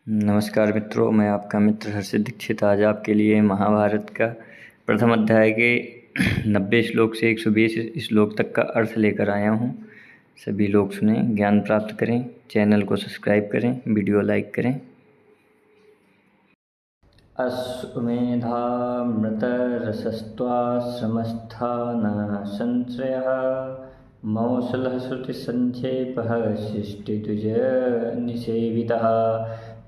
नमस्कार मित्रों, मैं आपका मित्र हर्षित दीक्षित आज आपके लिए महाभारत का प्रथम अध्याय के 90 श्लोक से 120 श्लोक तक का अर्थ लेकर आया हूँ। सभी लोग सुने, ज्ञान प्राप्त करें, चैनल को सब्सक्राइब करें, वीडियो लाइक करें। अश्वमेधामृतरसस्त्वाश्रमस्थानः संश्रयः मौसलः श्रुतिसंक्षेपः शिष्टिद्विजनिषेवितः।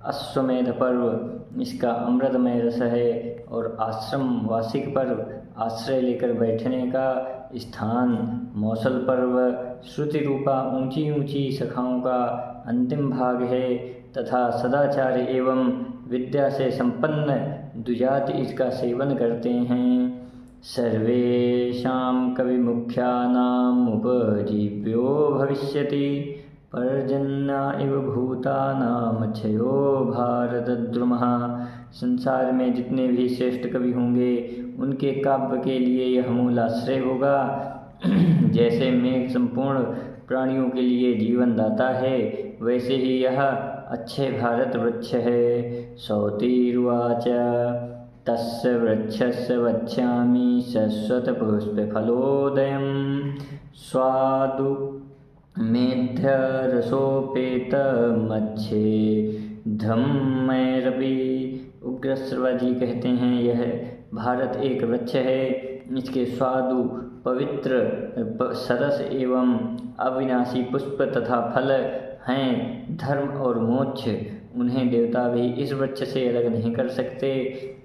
अश्वमेध पर्व इसका अमृतमय रस है और आश्रम वार्षिक पर्व आश्रय लेकर बैठने का स्थान, मौसल पर्व श्रुति रूपा ऊंची ऊंची शाखाओं का अंतिम भाग है तथा सदाचार एवं विद्या से संपन्न द्विजाति इसका सेवन करते हैं। सर्वेषां कविमुख्यानाम् उपजीव्यो भविष्यति पर्जन्य इव भूतानां क्षयो भारतद्रुमः। संसार में जितने भी श्रेष्ठ कवि होंगे उनके काव्य के लिए यह मूल आश्रय होगा। जैसे मेघ संपूर्ण प्राणियों के लिए जीवन दाता है, वैसे ही यह अच्छे भारत वृक्ष है। सौतिरुवाच तस्य वृक्षस्य वक्ष्यामि शश्वतपुष्पफलोदयं स्वादु मेध्यरसोपेतमच्छेदमैरपि। उग्रश्रवा जी कहते हैं, यह भारत एक वृक्ष है। इसके स्वादु पवित्र सरस एवं अविनाशी पुष्प तथा फल हैं। धर्म और मोक्ष, उन्हें देवता भी इस वृक्ष से अलग नहीं कर सकते।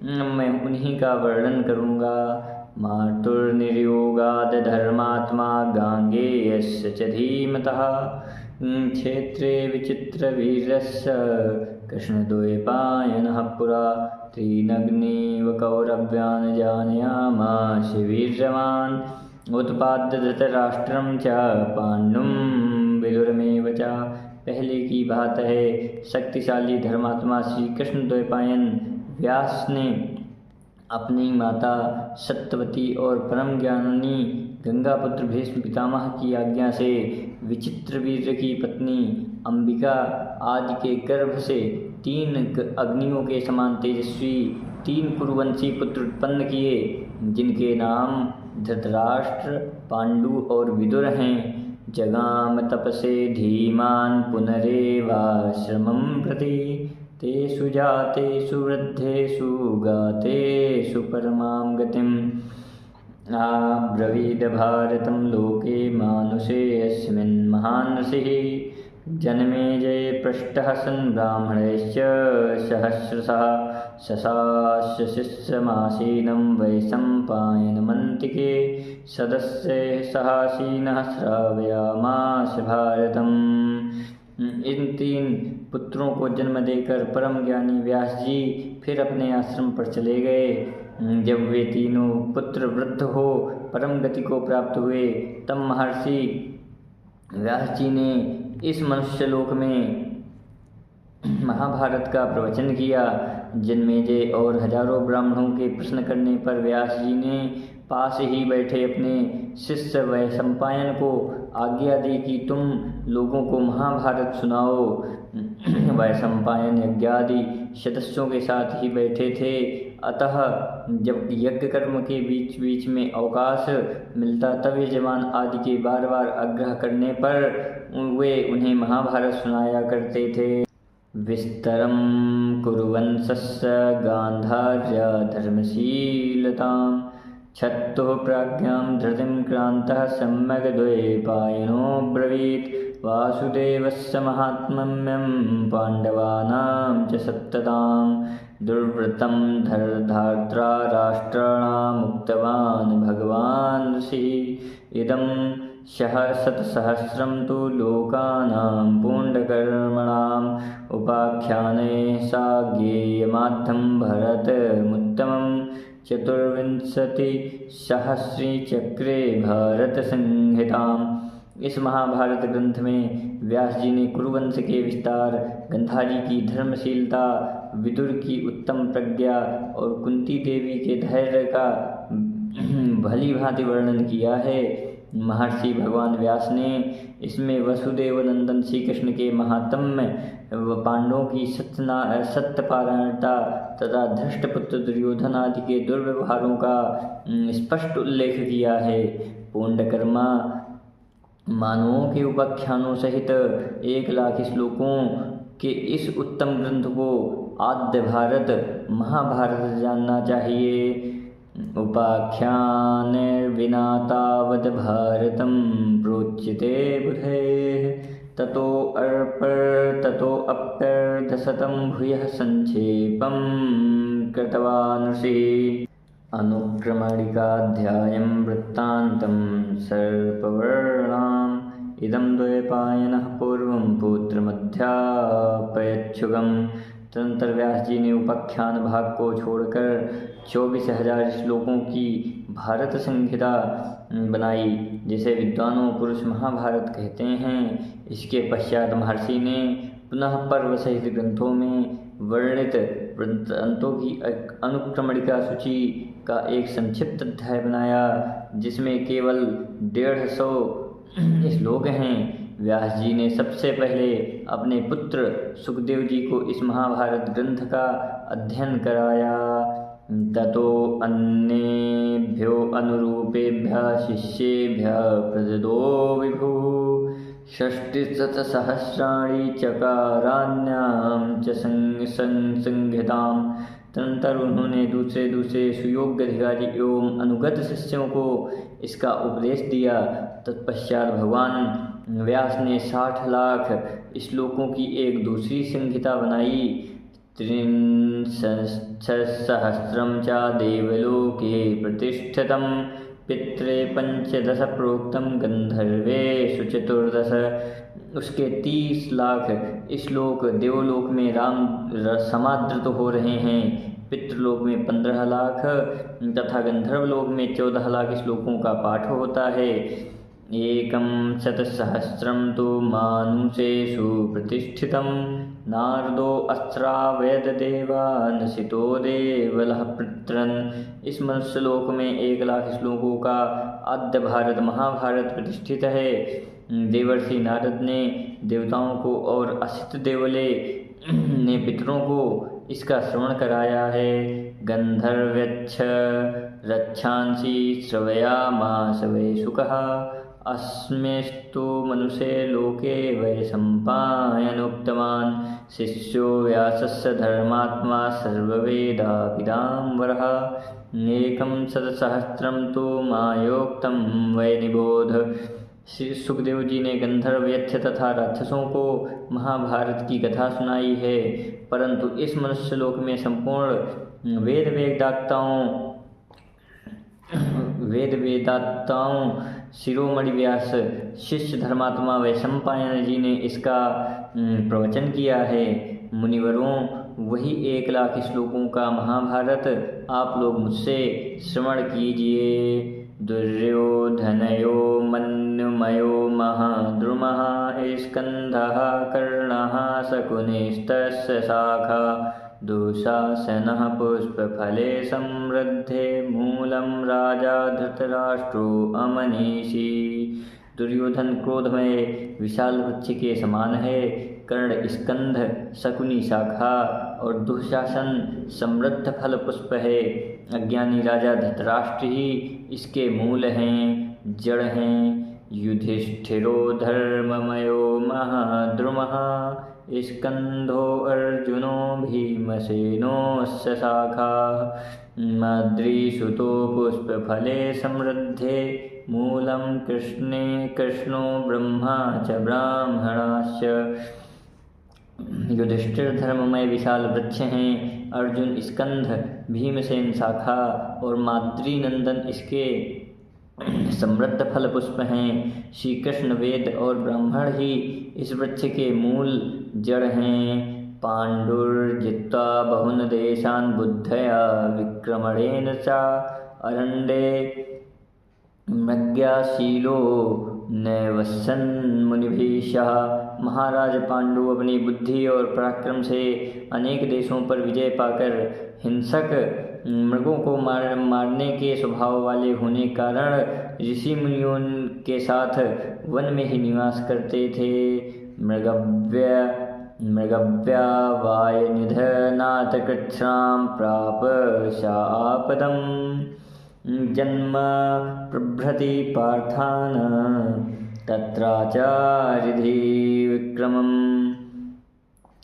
मैं उन्हीं का वर्णन करूँगा। मातुर्निर्योगाद धर्मात्मा गांगेयस्य च धीमतः क्षेत्रे विचित्रवीर्यस्य कृष्णद्वैपायनः पुरा त्रीनग्नीव कौरव्यान् जानयामास वीर्यवान् उत्पाद्य धृतराष्ट्रं च पाण्डुं विदुरमेव च। पहले की बात है, शक्तिशाली धर्मात्मा श्री कृष्ण द्वैपायन व्यास ने अपनी माता सत्यवती और परम ज्ञानी गंगापुत्र भीष्म पितामह की आज्ञा से विचित्रवीर्य की पत्नी अंबिका आदि के गर्भ से 3 अग्नियों के समान तेजस्वी 3 कुरुवंशी पुत्र उत्पन्न किए, जिनके नाम धृतराष्ट्र, पांडु और विदुर हैं। जगाम तपसे धीमान पुनरेवाश्रमं प्रति तेषु जातेषु वृद्धेषु गातेषु परमां गतिम् आब्रवीद भारतं लोके मानुषे अस्मिन् महान् ऋषिः जन्मेजय पृष्टः सन् ब्राह्मणैश्च सहस्रशः शशास्य शिष्यमासीनं वैशम्पायनमन्तिके सदस्यैः सहासीनः श्रावयामास भारतम्। इन 3 पुत्रों को जन्म देकर परम ज्ञानी व्यास जी फिर अपने आश्रम पर चले गए। जब वे तीनों पुत्र वृद्ध हो परम गति को प्राप्त हुए, तब महर्षि व्यास जी ने इस मनुष्यलोक में महाभारत का प्रवचन किया। जन्मेजय और हजारों ब्राह्मणों के प्रश्न करने पर व्यास जी ने पास ही बैठे अपने शिष्य वैशंपायन को आज्ञा दी कि तुम लोगों को महाभारत सुनाओ। वैशंपायन यज्ञादि सदस्यों के साथ ही बैठे थे, अतः जब यज्ञ कर्म के बीच बीच में अवकाश मिलता तब यजमान आदि के बार बार आग्रह करने पर वे उन्हें महाभारत सुनाया करते थे। विस्तरं कुरुवंशस्य गांधार्य धर्मशीलतां छत्तुः प्राज्ञां धृतिं क्रान्तः सम्यग् द्वैपायनो ब्रवीत् वासुदेवस्य महात्म्यं पाण्डवानां च सत्ततां दुर्वृतं धार्त्रा राष्ट्राणाम् उक्तवान् भगवान् ऋषिः इदं शतसहस्रं तु लोकानां पुण्यकर्मणाम् उपाख्याने साज्ञेयमाद्धं भरतमुत्तमं 24 चक्रे भारत संहिताम्। इस महाभारत ग्रंथ में व्यास जी ने कुरुवंश के विस्तार, गंधारी की धर्मशीलता, विदुर की उत्तम प्रज्ञा और कुंती देवी के धैर्य का भली भांति वर्णन किया है। महर्षि भगवान व्यास ने इसमें वसुदेव नंदन श्री कृष्ण के महात्म्य व पांडवों की सत्यपारायणता तथा धृष्टपुत्र दुर्योधन आदि के दुर्व्यवहारों का स्पष्ट उल्लेख किया है। पुंडकर्मा मानवों के उपाख्यानों सहित 1,00,000 श्लोकों के इस उत्तम ग्रंथ को आद्य भारत महाभारत जानना चाहिए। उपाख्यानैर्विना तावद् भारतं प्रोच्यते बुधैः ततोऽप्यर्धशतं भूयः संक्षेपं कृतवान् ऋषिः। अनुक्रमणिकाध्यायं वृत्तान्तं सर्पवर्णाम् इदं द्वैपायनः पूर्वं पुत्रमध्यापयच्छुगम्। तदनंतर व्यास जी ने उपाख्यान भाग को छोड़कर 24,000 श्लोकों की भारत संहिता बनाई, जिसे विद्वानों पुरुष महाभारत कहते हैं। इसके पश्चात महर्षि ने पुनः पर्व सहित ग्रंथों में वर्णित वृत्तांतों की अनुक्रमणिका सूची का एक संक्षिप्त अध्याय बनाया, जिसमें केवल 150 श्लोक हैं। व्यास जी ने सबसे पहले अपने पुत्र सुखदेव जी को इस महाभारत ग्रंथ का अध्ययन कराया। ततो अन्येभ्यो अनुरूपेभ्यः शिष्येभ्यः प्रददो विभुः 60,000 चकाराण्यां च संहिताम्। तदनंतर उन्होंने दूसरे सुयोग्य अधिकारी एवं अनुगत शिष्यों को इसका उपदेश दिया। तत्पश्चात भगवान व्यास ने 60 लाख श्लोकों की एक दूसरी संहिता बनाई। 63,000 च देवलोके प्रतिष्ठितं पित्रे 15 प्रोक्तं गंधर्वेषु 14। उसके 30 लाख श्लोक देवलोक में राम समादृत हो रहे हैं, पितृलोक में 15 लाख तथा गंधर्वलोक में 14 लाख श्लोकों का पाठ होता है। 1,00,000 तु मानुषेषु प्रतिष्ठितं नारदो अस्त्रावेद देवानसितो देवलः पृत्रन्। इस मनुष्यलोक में 1,00,000 श्लोकों का आद्य भारत महाभारत प्रतिष्ठित है। देवर्षि नारद ने देवताओं को और असित देवले ने पितरों को इसका श्रवण कराया है। गंधर्व्यच्छ रक्षांसि श्रवयामास वै शुकः अस्मिस्तु मनुष्ये लोके वै सम्पायनोक्तवान् शिष्यो व्यासस्य धर्मात्मा सर्ववेदापिताम्बरः 1,00,000 तु मायोक्तं वै निबोध। श्री सुखदेव जी ने गंधर्वयक्ष तथा राक्षसों को महाभारत की कथा सुनाई है, परंतु इस मनुष्यलोक में संपूर्ण वेद वेदाताओं शिरोमणि व्यास शिष्य धर्मात्मा वैशंपायन जी ने इसका प्रवचन किया है। मुनिवरों, वही 1,00,000 श्लोकों का महाभारत आप लोग मुझसे श्रवण कीजिए। दुर्योधनयो मन्युमयो महाद्रुमः स्कन्धः कर्णः शकुनिस्तस्य शाखा दुःशासनः पुष्पफले समृद्धे मूलं राजा धृतराष्ट्रो अमनीषी। दुर्योधन क्रोधमय विशाल वृक्ष के समान है, कर्ण स्कंध शकुनी शाखा और दुःशासन समृद्ध फल पुष्प है। अज्ञानी राजा धृतराष्ट्र ही इसके मूल हैं, जड़ हैं। युधिष्ठिरो धर्ममयो महाद्रुमः स्कंधो अर्जुनो भीमसेनोऽस्य शाखा माद्रीसुतो पुष्पफले समृद्धे मूलं कृष्णो ब्रह्मा च ब्राह्मणाश्च। युधिष्ठिर धर्ममय विशाल वृक्ष हैं, अर्जुन स्कंध, भीमसेन शाखा और माद्री-नंदन इसके समृद्ध फल पुष्प हैं। श्री कृष्ण वेद और ब्राह्मण ही इस वृक्ष के मूल जड़ हैं। पांडुर्जित्वा बहुन देशान बुद्धया विक्रमणेन च अरण्ये मज्ञाशीलो नैवस्सन् मुनिभिः। महाराज पांडु अपनी बुद्धि और पराक्रम से अनेक देशों पर विजय पाकर हिंसक मृगों को मारने के स्वभाव वाले होने के कारण ऋषि मुनियों के साथ वन में ही निवास करते थे। मृगव्या वाय निधनात् कृच्छ्रां प्राप शापदं जन्म प्रभृति पार्थान तत्राचारिधि विक्रमम्।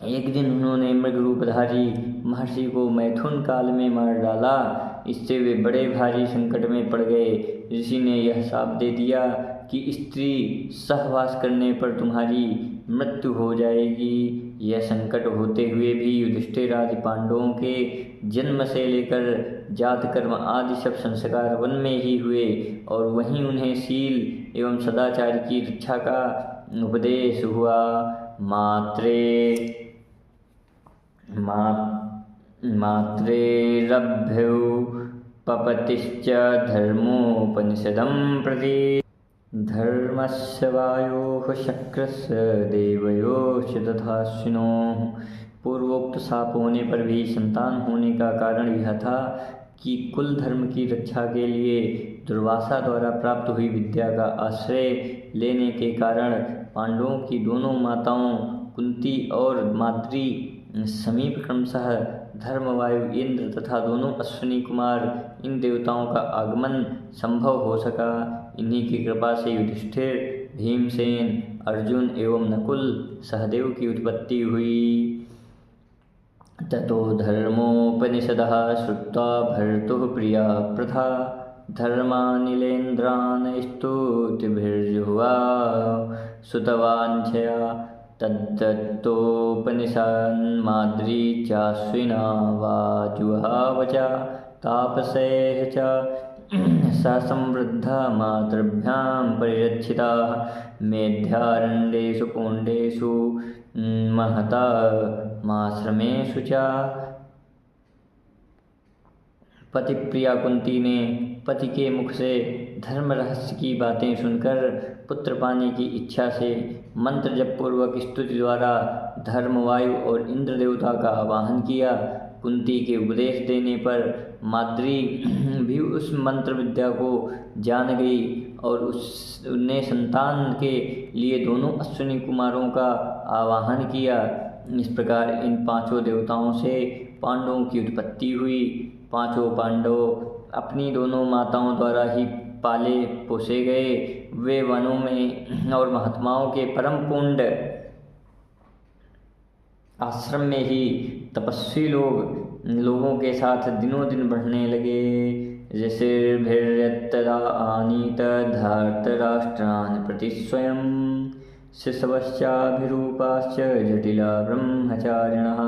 एक दिन उन्होंने मृग रूपधारी महर्षि को मैथुन काल में मार डाला। इससे वे बड़े भारी संकट में पड़ गए। ऋषि ने यह शाप दे दिया कि स्त्री सहवास करने पर तुम्हारी मृत्यु हो जाएगी। यह संकट होते हुए भी युधिष्ठिर आदि पांडवों के जन्म से लेकर जात कर्म आदि सब संस्कार वन में ही हुए और वहीं उन्हें शील एवं सदाचार की रक्षा का उपदेश हुआ। मात्रेरभ्युपपतिश्च धर्मोपनिषदं प्रति धर्मस्य वायोः शक्रस्य देवयोश्च तथाश्विनोः। पूर्वोक्त शाप होने पर भी संतान होने का कारण यह था कि कुल धर्म की रक्षा के लिए दुर्वासा द्वारा प्राप्त हुई विद्या का आश्रय लेने के कारण पांडवों की दोनों माताओं कुंती और माद्री समीप क्रमशः धर्मवायु इंद्र तथा दोनों अश्विनी कुमार इन देवताओं का आगमन संभव हो सका। इन्हीं की कृपा से युधिष्ठिर, भीमसेन, अर्जुन एवं नकुल सहदेव की उत्पत्ति हुई। ततो धर्मोपनिषदः श्रुत्वा भर्तुः प्रिया प्रथा धर्मानिलेन्द्रान् स्तुतिभिर्जुह्वा सुतवाञ्छया तद्दत्तोपनिषन्माद्री चाश्विना वाजुहावचा तापसैः च सा संवृद्धा मातृभ्यां परिरक्षिता मेध्यारण्येषु पुण्डेषु महता माश्रमेषु च। पति प्रिया कुंती ने पति के मुख से धर्म रहस्य की बातें सुनकर पुत्र पाने की इच्छा से मंत्र जप पूर्वक स्तुति द्वारा धर्मवायु और इंद्र देवता का आवाहन किया। कुंती के उपदेश देने पर माद्री भी उस मंत्र विद्या को जान गई और उसने संतान के लिए दोनों अश्विनी कुमारों का आवाहन किया। इस प्रकार इन पांचों देवताओं से पांडवों की उत्पत्ति हुई। पांचों पांडव अपनी दोनों माताओं द्वारा ही पाले पोसे गए। वे वनों में और महात्माओं के परम पुण्य आश्रम में ही तपस्वी लोगों के साथ दिनों दिन बढ़ने लगे। ऋषिर्भिर्यत्तदा आनीत धार्तराष्ट्रान् प्रति स्वयं शिशवश्चाभिरूपाश्च जटिला ब्रह्मचारिणः।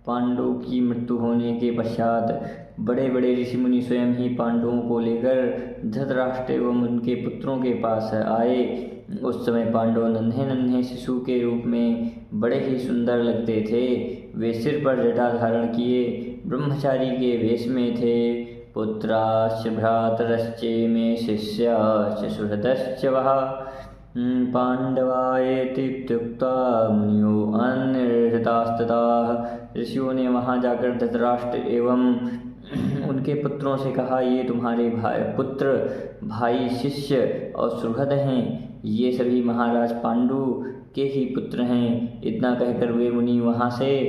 पांडवों की मृत्यु होने के पश्चात बड़े बड़े ऋषि मुनि स्वयं ही पांडवों को लेकर धृतराष्ट्र एवं उनके पुत्रों के पास आए। उस समय पांडव नन्हे नन्हे शिशु के रूप में बड़े ही सुंदर लगते थे। वे सिर पर जटा धारण किए ब्रह्मचारी के वेश में थे। पुत्राश्च भ्रातरश्च मे शिष्याश्च सुहृदश्च वः पांडवायेत्युक्त्वा मुनियो अनिर्हृतास्ततः। ऋषियों ने वहाँ जाकर धृतराष्ट्र एवं उनके पुत्रों से कहा, ये तुम्हारे पुत्र भाई शिष्य और सुहृद हैं। ये सभी महाराज पांडु के ही पुत्र हैं। इतना कहकर वे मुनि वहाँ से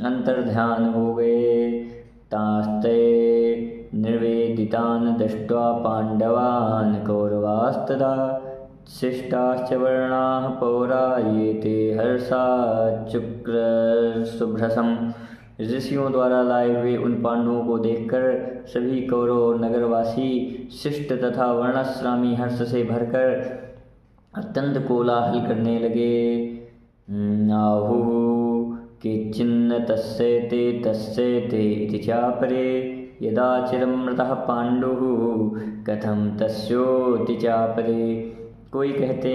अंतर्ध्यान हो गए। तास्ते निर्वेदितान् दृष्ट्वा पांडवान् कौरवास्तदा शिष्टाश्च वर्णाः पौरा ये ते हर्षाच्चुक्रशुभ्रसम्। ऋषियों द्वारा लाए हुए उन पांडवों को देखकर सभी कौरव और नगरवासी शिष्ट तथा वर्णाश्रामी हर्ष से भरकर अत्यंत कोलाहल करने लगे। आहुः केचिन्न तस्येते इति चापरे यदा चिरमृतः पांडुः कथं तस्योति चापरे। कोई कहते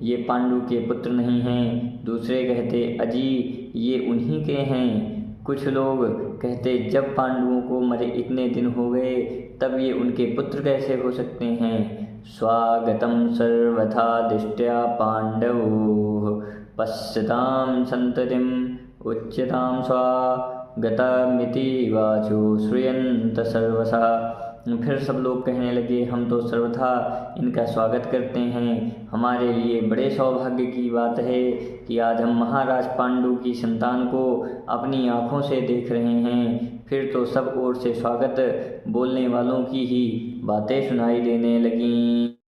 ये पांडु के पुत्र नहीं हैं, दूसरे कहते अजी ये उन्हीं के हैं। कुछ लोग कहते जब पांडवों को मरे इतने दिन हो गए तब ये उनके पुत्र कैसे हो सकते हैं। स्वागतं सर्वथा दिष्ट्या पाण्डवोः पश्यतां सन्ततिम् उच्यतां स्वागतमिति वाचो श्रूयन्त सर्वशः। फिर सब लोग कहने लगे, हम तो सर्वथा इनका स्वागत करते हैं। हमारे लिए बड़े सौभाग्य की बात है कि आज हम महाराज पांडु की संतान को अपनी आँखों से देख रहे हैं। फिर तो सब ओर से स्वागत बोलने वालों की ही बातें सुनाई देने लगीं।